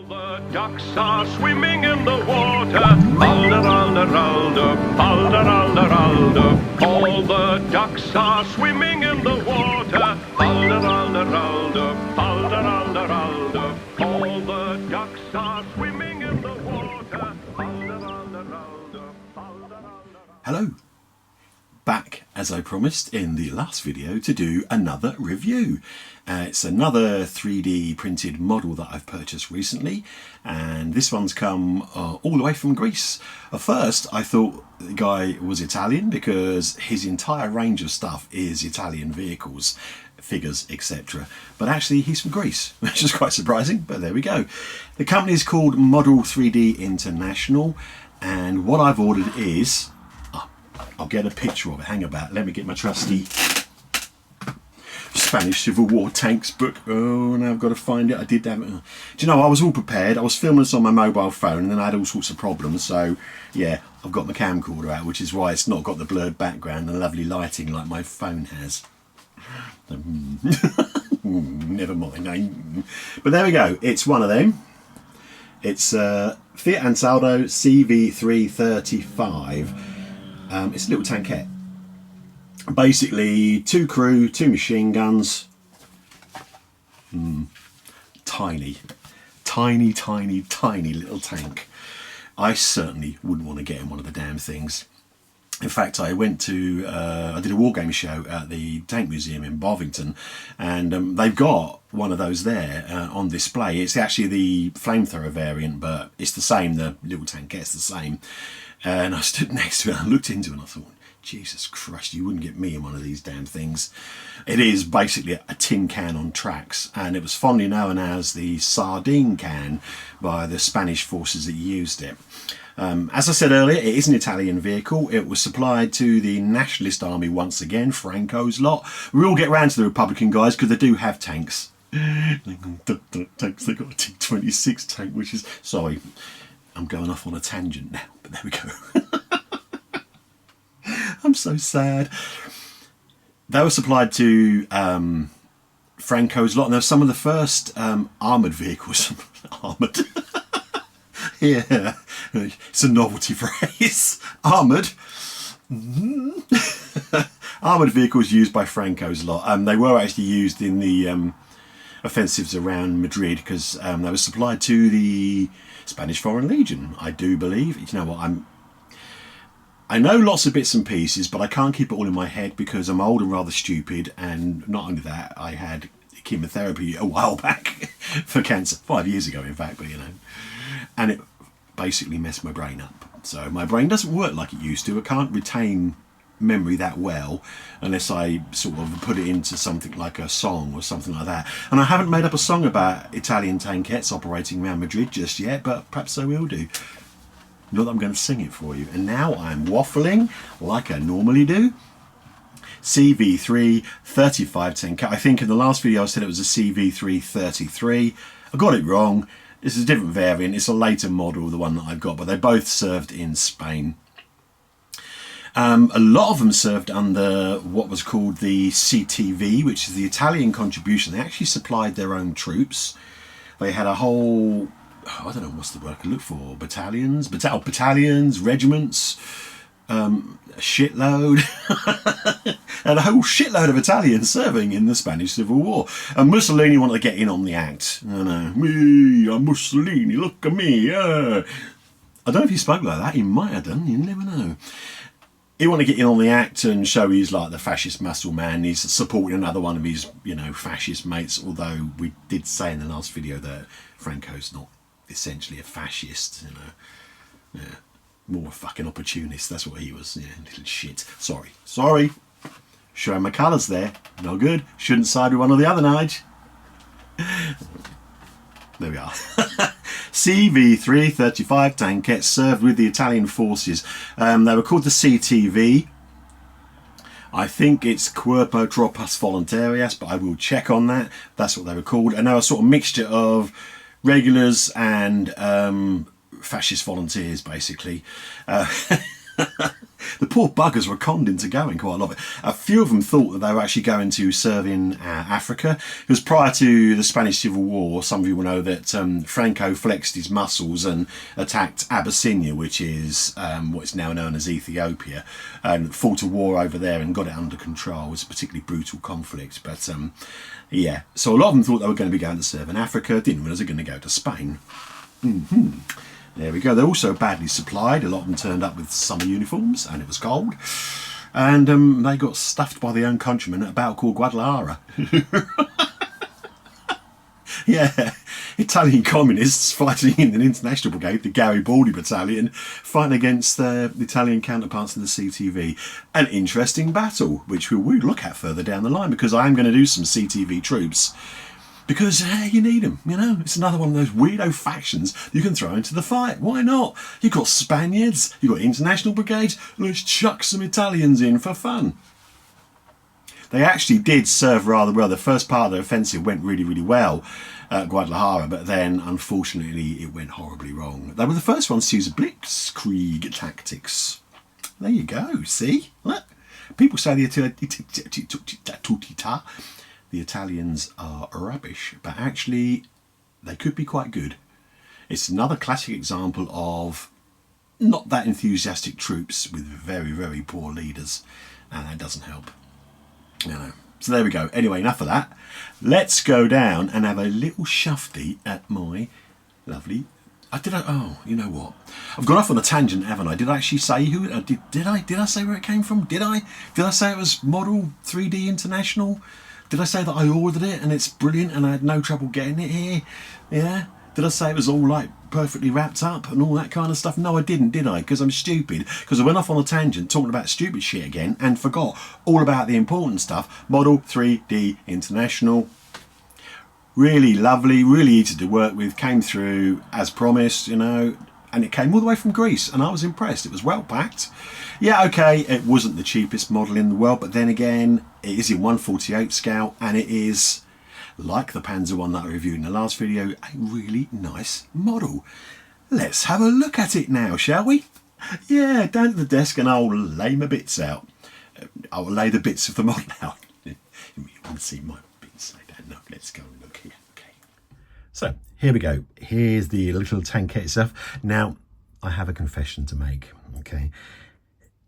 The ducks are swimming in the water. Alder, alder, alder, alder, alder, alder. All the ducks are swimming in the water. Alder, alder, alder, alder, alder, alder. All the ducks are swimming in the water. Alder, alder, alder, alder, alder. Hello, back as I promised in the last video to do another review. It's another 3D printed model that I've purchased recently, and this one's come all the way from Greece. At first I thought the guy was Italian because his entire range of stuff is Italian vehicles, figures, etc. But actually he's from Greece, which is quite surprising, but there we go. The company is called Model 3D International, and what I've ordered is, I'll get a picture of it, hang about, let me get my trusty Spanish Civil War tanks book. Oh, now I've got to find it. I did have it. Do you know, I was all prepared. I was filming this on my mobile phone and then I had all sorts of problems. So yeah, I've got my camcorder out, which is why it's not got the blurred background and lovely lighting like my phone has. Never mind. But there we go. It's one of them. It's Fiat Ansaldo CV3 35. It's a little tankette. Basically, 2 crew, 2 machine guns. Tiny little tank. I certainly wouldn't want to get in one of the damn things. In fact, I went to, I did a wargame show at the Tank Museum in Bovington, and they've got one of those there on display. It's actually the flamethrower variant, but it's the same, the little tankette's the same. And I stood next to it and I looked into it and I thought, Jesus Christ, you wouldn't get me in one of these damn things. It is basically a tin can on tracks, and it was fondly known as the sardine can by the Spanish forces that used it. As I said earlier, it is an Italian vehicle. It was supplied to the Nationalist Army once again, Franco's lot. We all get round to the Republican guys because they do have tanks. They've got a T-26 tank, which is... Sorry, I'm going off on a tangent now, but there we go. I'm so sad. They were supplied to Franco's lot, and they're some of the first armoured vehicles. Armoured. Yeah, it's a novelty phrase. Armoured. Armoured vehicles used by Franco's lot. They were actually used in the offensives around Madrid because they were supplied to the Spanish Foreign Legion, I do believe. You know what, I know lots of bits and pieces, but I can't keep it all in my head because I'm old and rather stupid, and not only that, I had chemotherapy a while back for cancer, 5 years ago in fact, but you know, and it basically messed my brain up. So my brain doesn't work like it used to. I can't retain memory that well unless I sort of put it into something like a song or something like that. And I haven't made up a song about Italian tankettes operating around Madrid just yet, but perhaps I will do. Not that I'm going to sing it for you. And now I'm waffling like I normally do. CV3 35 tankette. I think in the last video I said it was a CV3 33. I got it wrong. This is a different variant. It's a later model, the one that I've got, but they both served in Spain. A lot of them served under what was called the CTV, which is the Italian contribution. They actually supplied their own troops. They had a whole... I don't know what's the word I could look for. Battalions, regiments, a shitload, and a whole shitload of Italians serving in the Spanish Civil War. And Mussolini wanted to get in on the act. I know, me, I'm Mussolini, look at me. I don't know if he spoke like that. He might have done. You never know. He wanted to get in on the act and show he's like the fascist muscle man. He's supporting another one of his, you know, fascist mates. Although we did say in the last video that Franco's not essentially a fascist, you know. Yeah, more a fucking opportunist. That's what he was. Yeah, little shit. Sorry. Showing my colours there. No good. Shouldn't side with one or the other, Nige. There we are. CV3 35 tankettes served with the Italian forces. They were called the CTV. I think it's Cuerpo Tropas Voluntarias, but I will check on that. That's what they were called. And they were a sort of mixture of regulars and fascist volunteers, basically. The poor buggers were conned into going, quite a lot of it. A few of them thought that they were actually going to serve in Africa. Because prior to the Spanish Civil War, some of you will know that Franco flexed his muscles and attacked Abyssinia, which is what's now known as Ethiopia, and fought a war over there and got it under control. It was a particularly brutal conflict. But yeah, so a lot of them thought they were going to be going to serve in Africa, didn't realise they were going to go to Spain. There we go. They're also badly supplied. A lot of them turned up with summer uniforms and it was cold. And they got stuffed by their own countrymen at a battle called Guadalajara. Yeah, Italian communists fighting in an international brigade, the Garibaldi Battalion, fighting against their Italian counterparts in the CTV. An interesting battle, which we'll look at further down the line, because I am going to do some CTV troops. Because you need them, you know. It's another one of those weirdo factions you can throw into the fight. Why not? You've got Spaniards, you've got international brigades. Let's chuck some Italians in for fun. They actually did serve rather well. The first part of the offensive went really, really well at Guadalajara, but then, unfortunately, it went horribly wrong. They were the first ones to use blitzkrieg tactics. There you go, see? Look. People say the Italians are rubbish, but actually, they could be quite good. It's another classic example of not that enthusiastic troops with very, very poor leaders, and that doesn't help. You know. So there we go. Anyway, enough of that. Let's go down and have a little shufty at my lovely. Oh, you know what? I've gone off on a tangent, haven't I? Did I actually say who? Did I say where it came from? Did I say it was Model 3D International? Did I say that I ordered it and it's brilliant and I had no trouble getting it here? Yeah. Did I say it was all like perfectly wrapped up and all that kind of stuff? No, I didn't, did I? Because I'm stupid. Because I went off on a tangent talking about stupid shit again and forgot all about the important stuff. Model 3D International. Really lovely, really easy to work with. Came through as promised, you know. And it came all the way from Greece and I was impressed. It was well packed. Yeah, okay, it wasn't the cheapest model in the world, but then again, it is in 1/48 scale and it is, like the Panzer one that I reviewed in the last video, a really nice model. Let's have a look at it now, shall we? Yeah, down at the desk and I'll lay my bits out. I'll lay the bits of the model out. You want to see my bits? I don't know. Let's go and look here. Okay. So, here we go. Here's the little tankette itself. Now, I have a confession to make, okay?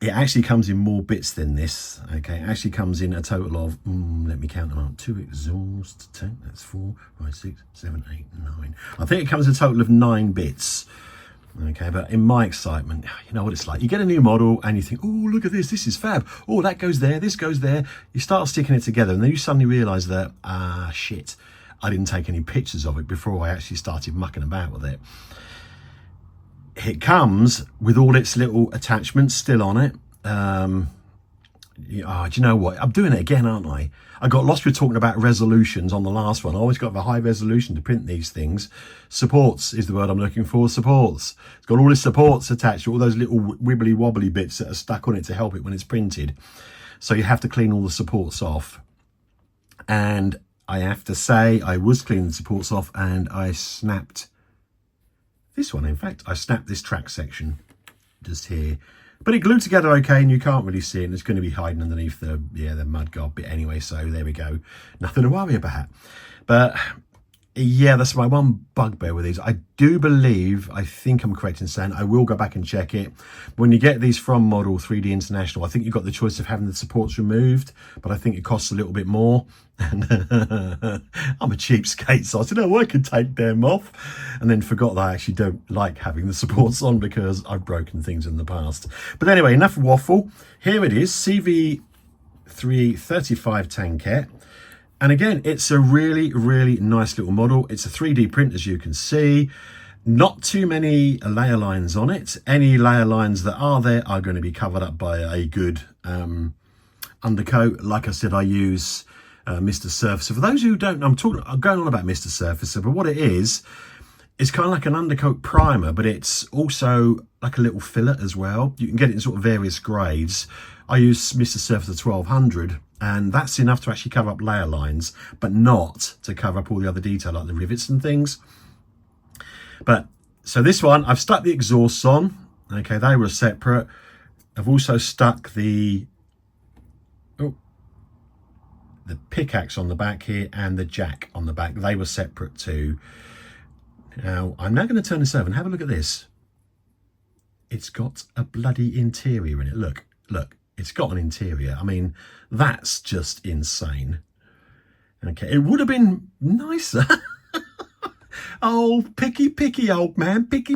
It actually comes in more bits than this, okay? It actually comes in a total of, let me count them up, 2 exhaust, 10, that's 4, 5, 6, 7, 8, 9. I think it comes in a total of 9 bits, okay? But in my excitement, you know what it's like. You get a new model and you think, oh, look at this is fab. Oh, that goes there, this goes there. You start sticking it together and then you suddenly realise that, shit, I didn't take any pictures of it before I actually started mucking about with it. It comes with all its little attachments still on it. Do you know what? I'm doing it again, aren't I? I got lost with talking about resolutions on the last one. I always got a high resolution to print these things. Supports is the word I'm looking for. Supports. It's got all the supports attached, all those little wibbly wobbly bits that are stuck on it to help it when it's printed. So you have to clean all the supports off. And I have to say, I was cleaning the supports off and I snapped this one. In fact, I snapped this track section just here, but it glued together okay and you can't really see it and it's going to be hiding underneath the mudguard bit anyway, so there we go, nothing to worry about. But yeah, that's my one bugbear with these. I think I'm correct in saying I will go back and check it. When you get these from Model 3D International, I think you've got the choice of having the supports removed, but I think it costs a little bit more. And I'm a cheapskate, so I said, oh, I could take them off. And then forgot that I actually don't like having the supports on because I've broken things in the past. But anyway, enough waffle. Here it is, CV3 35 tankette. And again, it's a really, really nice little model. It's a 3D print, as you can see. Not too many layer lines on it. Any layer lines that are there are going to be covered up by a good undercoat. Like I said, I use Mr. Surfacer. For those who don't know, I'm going on about Mr. Surfacer, but what it is, it's kind of like an undercoat primer, but it's also like a little fillet as well. You can get it in sort of various grades. I use Mr. Surfacer 1200. And that's enough to actually cover up layer lines, but not to cover up all the other detail like the rivets and things. But so this one, I've stuck the exhausts on. Okay, they were separate. I've also stuck the pickaxe on the back here and the jack on the back. They were separate too. Now, I'm now going to turn this over and have a look at this. It's got a bloody interior in it. Look, it's got an interior. I mean, that's just insane. Okay, it would have been nicer. Oh, picky, old man, picky.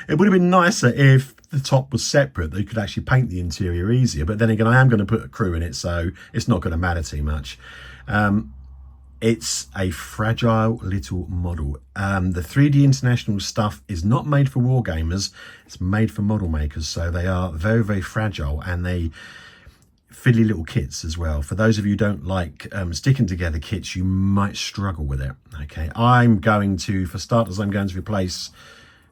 It would have been nicer if the top was separate. They could actually paint the interior easier. But then again, I am going to put a crew in it, so it's not going to matter too much. It's a fragile little model. The 3D International stuff is not made for wargamers. It's made for model makers. So they are very, very fragile, and they fiddly little kits as well. For those of you who don't like sticking together kits, you might struggle with it. Okay, I'm going to, for starters, I'm going to replace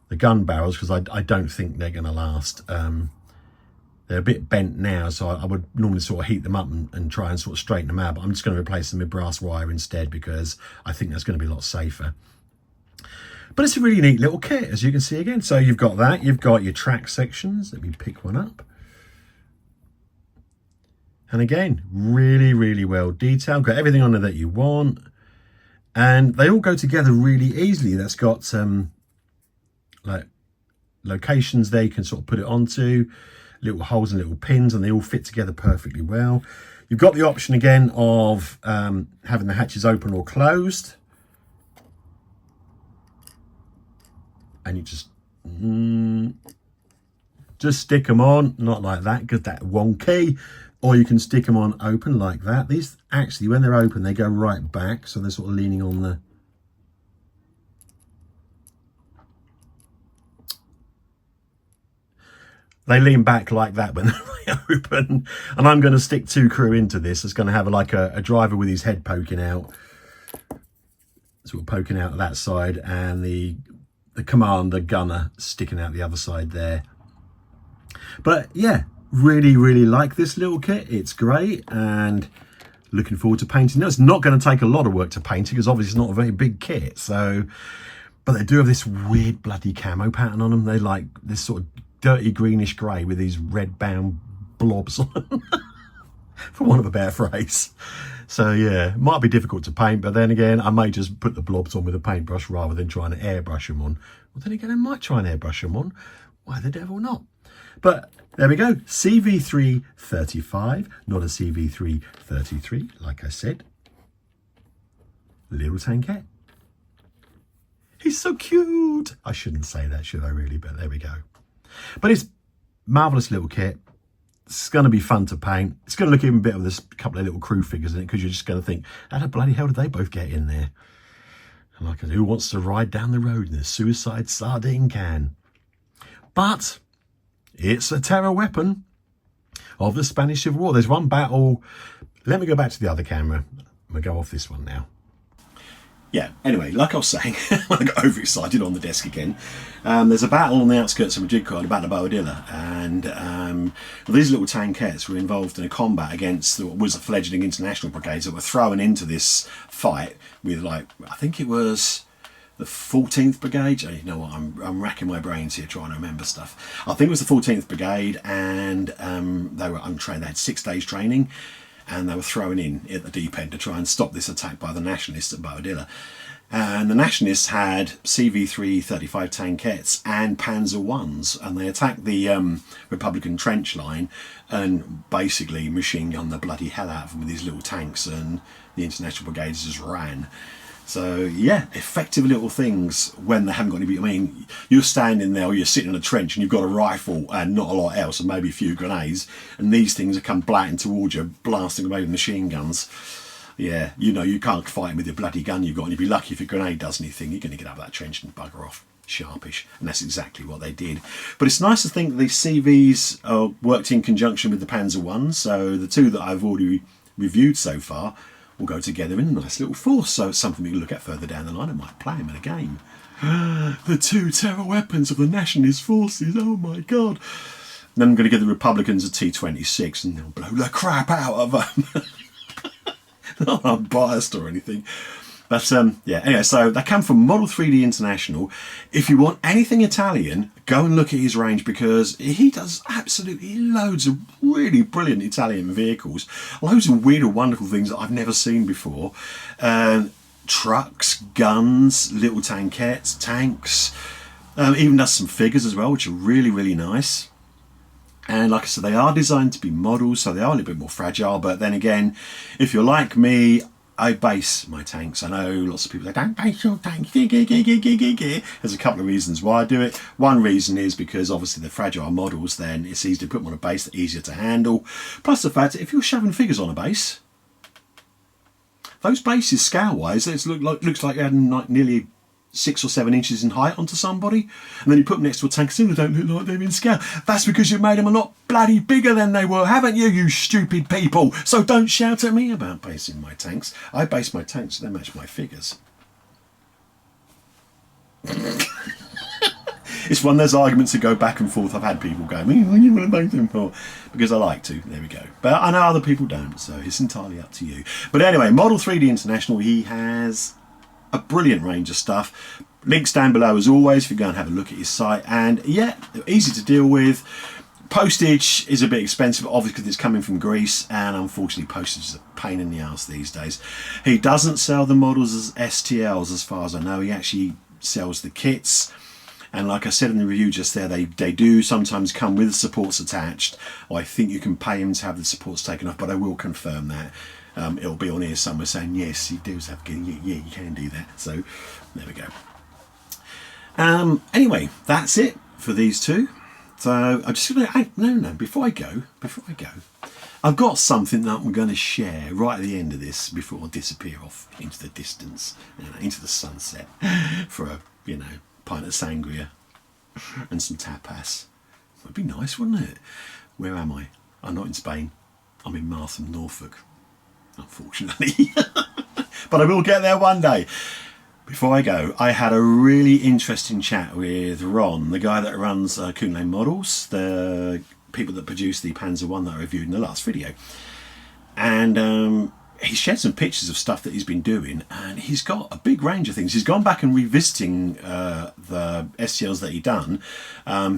the gun barrels because I don't think they're going to last. They're a bit bent now, so I would normally sort of heat them up and try and sort of straighten them out, but I'm just going to replace them with brass wire instead because I think that's going to be a lot safer. But it's a really neat little kit, as you can see again. So you've got that, you've got your track sections. Let me pick one up. And again, really, really well detailed. Got everything on there that you want. And they all go together really easily. That's got like locations there you can sort of put it onto. Little holes and little pins, and they all fit together perfectly well. You've got the option again of having the hatches open or closed. And you just stick them on, not like that, because that's wonky. Or you can stick them on open like that. These actually, when they're open, they go right back, so they're sort of leaning on the... They lean back like that when they open. And I'm going to stick 2 crew into this. It's going to have like a driver with his head poking out, sort of poking out that side, and the commander gunner sticking out the other side there. But yeah, really, really like this little kit. It's great, and looking forward to painting. Now, it's not going to take a lot of work to paint it because obviously it's not a very big kit. So, but they do have this weird bloody camo pattern on them. They like this sort of dirty greenish grey with these red bound blobs on them, for want of a better phrase. So yeah, it might be difficult to paint, but then again, I may just put the blobs on with a paintbrush rather than trying to airbrush them on. Well, then again, I might try and airbrush them on. Why the devil not? But there we go, CV3 35, not a CV3 33, like I said. Little tankette. He's so cute. I shouldn't say that, should I really? But there we go. But it's marvellous little kit. It's going to be fun to paint. It's going to look even better with this couple of little crew figures in it, because you're just going to think, how the bloody hell did they both get in there? And like, who wants to ride down the road in a suicide sardine can? But it's a terror weapon of the Spanish Civil War. There's one battle. Let me go back to the other camera. I'm going to go off this one now. Yeah, anyway, like I was saying, I got overexcited on the desk again. There's a battle on the outskirts of Majidco, the Battle of Boadilla, and these little tankettes were involved in a combat against what was the fledgling international brigades that were thrown into this fight with, like, I think it was the 14th Brigade. You know what, I'm racking my brains here trying to remember stuff. I think it was the 14th Brigade, and they were untrained. They had 6 days training, and they were thrown in at the deep end to try and stop this attack by the nationalists at Boadilla. And the nationalists had CV3 35 tankettes and Panzer Is, and they attacked the Republican trench line and basically machine gunned the bloody hell out of them with these little tanks, and the international brigades just ran. So yeah, effective little things when they haven't got any. I mean, you're standing there or you're sitting in a trench and you've got a rifle and not a lot else, and maybe a few grenades, and these things are come blatting towards you, blasting away with machine guns. Yeah, you know, you can't fight with your bloody gun you've got, and you'd be lucky if your grenade does anything. You're going to get out of that trench and bugger off. Sharpish. And that's exactly what they did. But it's nice to think that these CVs worked in conjunction with the Panzer Is. So the 2 that I've already reviewed so far will go together in a nice little force. So it's something we can look at further down the line. I might play them in a game. The 2 terror weapons of the nationalist forces. Oh my God. And then I'm going to give the Republicans a T-26 and they'll blow the crap out of them. Not I'm biased or anything. But yeah, anyway, so they come from Model 3D International. If you want anything Italian, go and look at his range, because he does absolutely loads of really brilliant Italian vehicles. Loads of weird and wonderful things that I've never seen before. Trucks, guns, little tankettes, tanks. Even does some figures as well, which are really, really nice. And like I said, they are designed to be models, so they are a little bit more fragile. But then again, if you're like me, I base my tanks. I know lots of people say, don't base your tanks. There's a couple of reasons why I do it. One reason is because obviously they're fragile models, then it's easy to put them on a base, they're easier to handle. Plus the fact that if you're shoving figures on a base, those bases scale-wise, it looks like you're adding like nearly 6 or 7 inches in height onto somebody, and then you put them next to a tank, and they don't look like they're in scale. That's because you made them a lot bloody bigger than they were, haven't you, you stupid people? So don't shout at me about basing my tanks. I base my tanks so they match my figures. It's one of those arguments that go back and forth. I've had people go, what do you want to base them for? Because I like to. There we go. But I know other people don't, so it's entirely up to you. But anyway, Model 3D International, he has a brilliant range of stuff. Links down below as always if you go and have a look at his site. And yeah, easy to deal with. Postage is a bit expensive, obviously, because it's coming from Greece, and unfortunately postage is a pain in the ass these days. He doesn't sell the models as STLs as far as I know. He actually sells the kits, and like I said in the review just there, they do sometimes come with supports attached. I think you can pay him to have the supports taken off, but I will confirm that. It'll be on here somewhere saying yes, he does have, yeah, you can do that. So there we go. Anyway, that's it for these two. So I'm just gonna before I go, I've got something that I'm going to share right at the end of this before I disappear off into the distance, into the sunset, for a pint of sangria and some tapas. It'd be nice, wouldn't it? Where am I? I'm not in Spain. I'm in Martham, Norfolk, unfortunately. But I will get there one day. Before I go, I had a really interesting chat with Ron, the guy that runs Counlane Models, the people that produced the Panzer 1 that I reviewed in the last video. And he shared some pictures of stuff that he's been doing, and he's got a big range of things. He's gone back and revisiting the STLs that he done.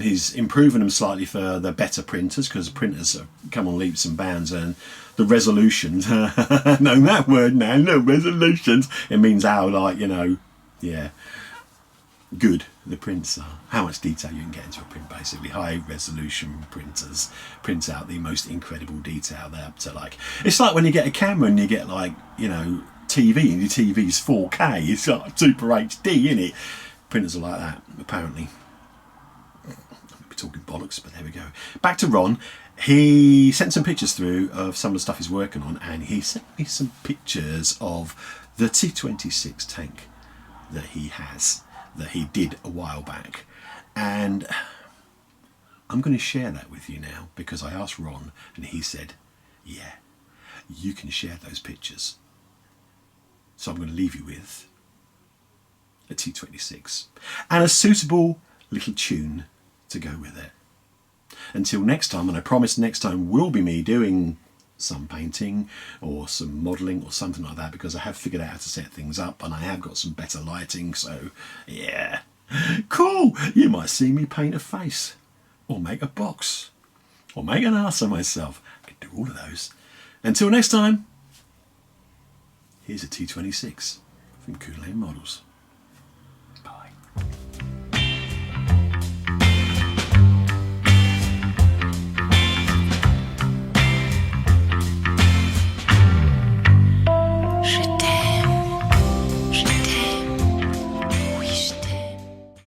He's improving them slightly for the better printers, because the printers have come on leaps and bounds, and the resolutions, know that word now, no, resolutions, it means how, like, yeah, good the prints are, how much detail you can get into a print. Basically, high resolution printers print out the most incredible detail. They're up to, like, it's like when you get a camera and you get, like, TV, and your TV's 4K, it's like super HD, isn't it? Printers are like that, apparently. We're talking bollocks, but there we go. Back to Ron. He sent some pictures through of some of the stuff he's working on, and he sent me some pictures of the T-26 tank that he has, that he did a while back. And I'm going to share that with you now, because I asked Ron and he said, yeah, you can share those pictures. So I'm going to leave you with a T-26 and a suitable little tune to go with it. Until next time, and I promise next time will be me doing some painting or some modelling or something like that, because I have figured out how to set things up and I have got some better lighting, so yeah, cool. You might see me paint a face or make a box or make an arse of myself. I can do all of those. Until next time, here's a T-26 from Counlane Models.